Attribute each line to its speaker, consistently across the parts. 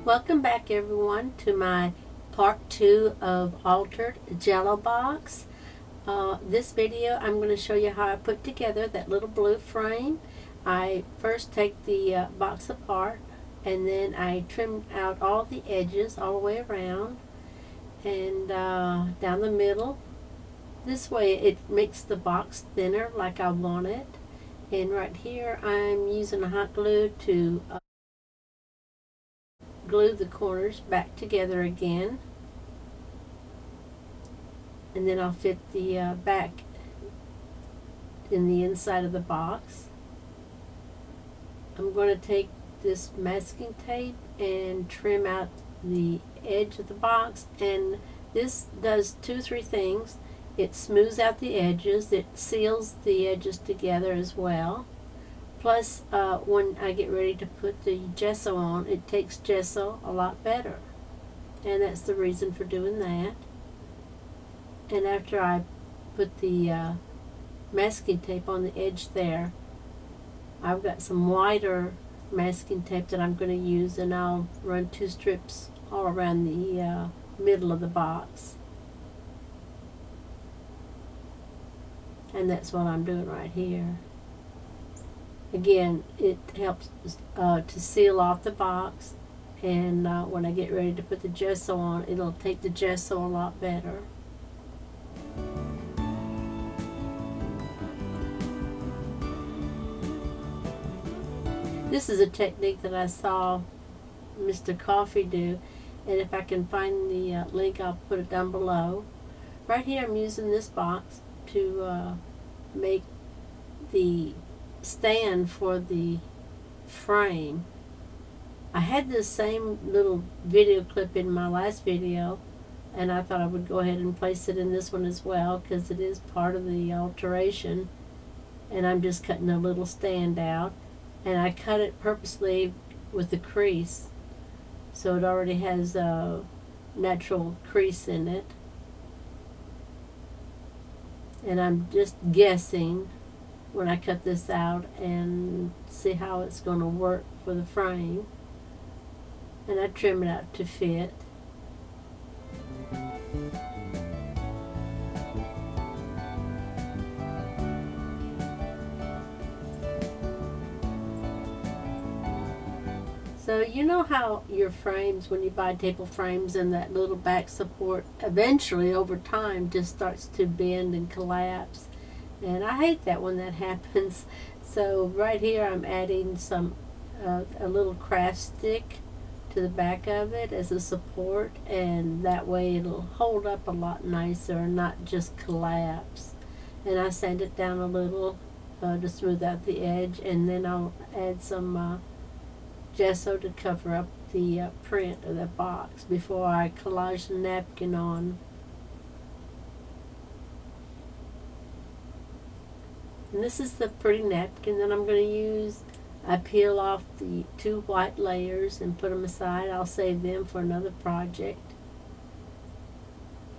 Speaker 1: Welcome back everyone to my part 2 of altered Jello box. This video I'm going to show you how I put together that little blue frame. I first take the box apart and then I trim out all the edges all the way around and down the middle. This way it makes the box thinner like I want it. And right here I'm using a hot glue to glue the corners back together again, and then I'll fit the back in the inside of the box. I'm going to take this masking tape and trim out the edge of the box, and this does 2-3 things. It smooths out the edges, it seals the edges together as well. Plus, when I get ready to put the gesso on, it takes gesso a lot better. And that's the reason for doing that. And after I put the masking tape on the edge there, I've got some wider masking tape that I'm going to use, and I'll run 2 strips all around the middle of the box. And that's what I'm doing right here. Again, it helps to seal off the box, and when I get ready to put the gesso on, it'll take the gesso a lot better. This is a technique that I saw Mr. Coffee do, and if I can find the link, I'll put it down below. Right here I'm using this box to make the stand for the frame. I had this same little video clip in my last video, and I thought I would go ahead and place it in this one as well because it is part of the alteration, and I'm just cutting a little stand out, and I cut it purposely with the crease so it already has a natural crease in it, and I'm just guessing when I cut this out and see how it's going to work for the frame, and I trim it out to fit. So you know how your frames, when you buy table frames, and that little back support eventually over time just starts to bend and collapse. And I hate that when that happens. So right here I'm adding some a little craft stick to the back of it as a support, and that way it'll hold up a lot nicer and not just collapse. And I sand it down a little to smooth out the edge, and then I'll add some gesso to cover up the print of the box before I collage the napkin on. And this is the pretty napkin that I'm going to use. I peel off the 2 white layers and put them aside. I'll save them for another project.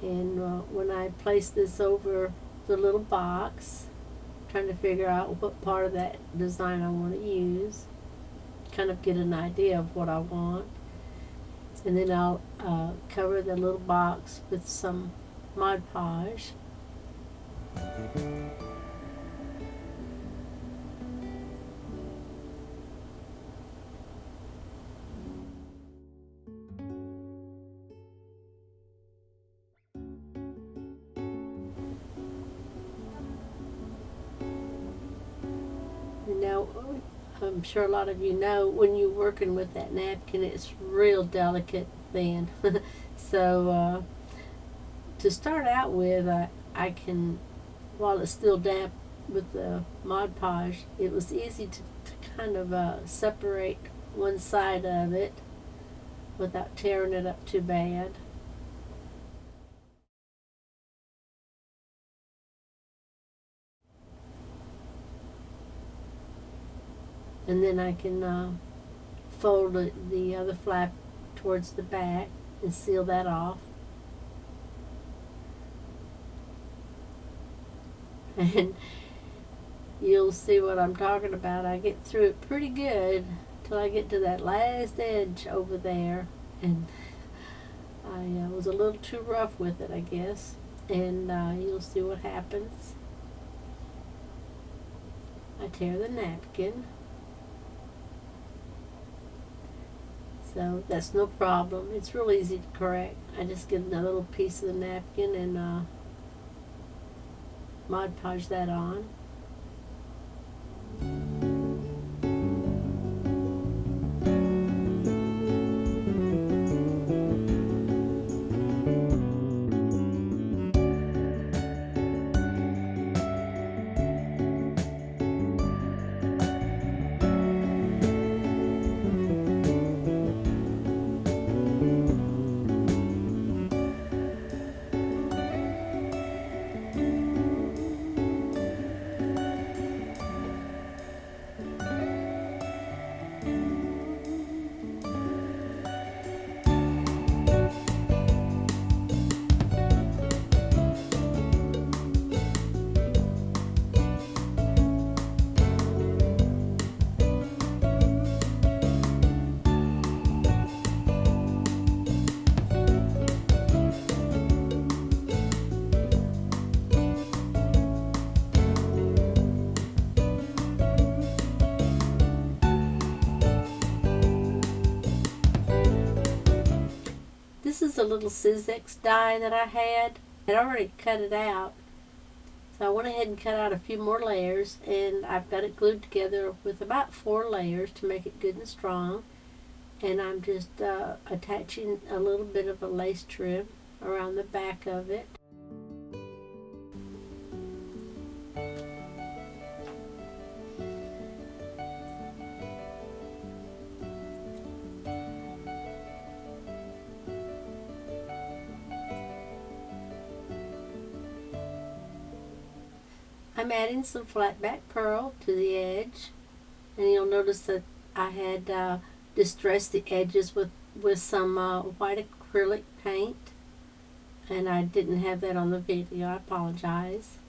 Speaker 1: And when I place this over the little box, I'm trying to figure out what part of that design I want to use, kind of get an idea of what I want. And then I'll cover the little box with some Mod Podge. Now, I'm sure a lot of you know when you're working with that napkin, it's real delicate thin. So to start out with, I can, while it's still damp with the Mod Podge, it was easy to kind of separate one side of it without tearing it up too bad. And then I can fold the other flap towards the back and seal that off. And you'll see what I'm talking about. I get through it pretty good till I get to that last edge over there, and I was a little too rough with it, I guess, and you'll see what happens. I tear the napkin, so that's no problem. It's real easy to correct. I just get another little piece of the napkin and Mod Podge that on. This is a little Sizzix die that I had. I'd already cut it out. So I went ahead and cut out a few more layers, and I've got it glued together with about 4 layers to make it good and strong. And I'm just attaching a little bit of a lace trim around the back of it. I'm adding some flat back pearl to the edge, and you'll notice that I had distressed the edges with some white acrylic paint, and I didn't have that on the video. I apologize.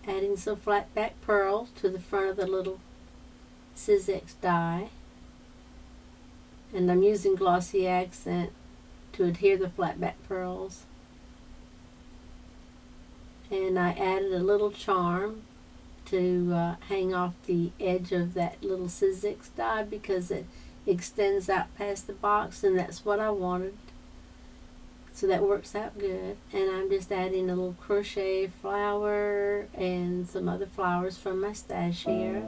Speaker 1: Adding some flat back pearls to the front of the little Sizzix die, and I'm using glossy accent to adhere the flat back pearls. And I added a little charm to hang off the edge of that little Sizzix die because it extends out past the box, and that's what I wanted. So that works out good. And I'm just adding a little crochet flower and some other flowers from my stash here.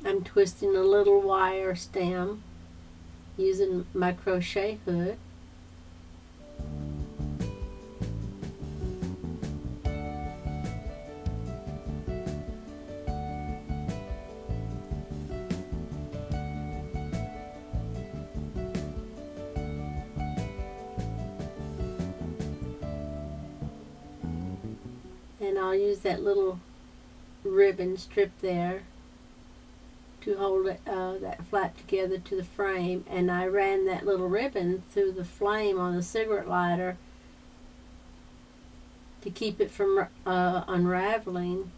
Speaker 1: I'm twisting a little wire stem using my crochet hook. And I'll use that little ribbon strip there to hold it, that flap together to the frame, and I ran that little ribbon through the flame on the cigarette lighter to keep it from unraveling.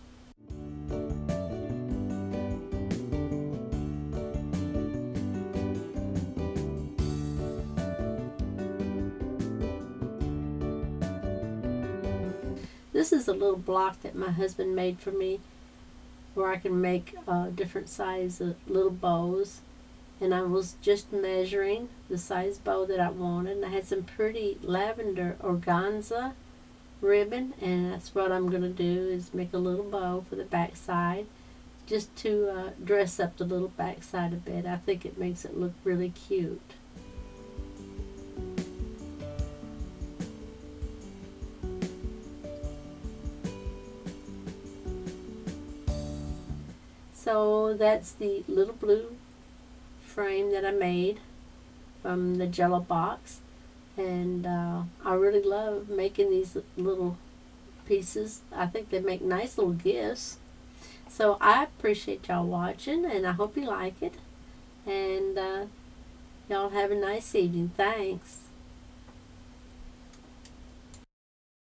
Speaker 1: This is a little block that my husband made for me, where I can make different size little bows. and I was just measuring the size bow that I wanted, and I had some pretty lavender organza ribbon, and that's what I'm going to do is make a little bow for the back side just to dress up the little back side a bit. I think it makes it look really cute. So that's the little blue frame that I made from the Jello box, and I really love making these little pieces. I think they make nice little gifts. So I appreciate y'all watching, and I hope you like it, and y'all have a nice evening. Thanks.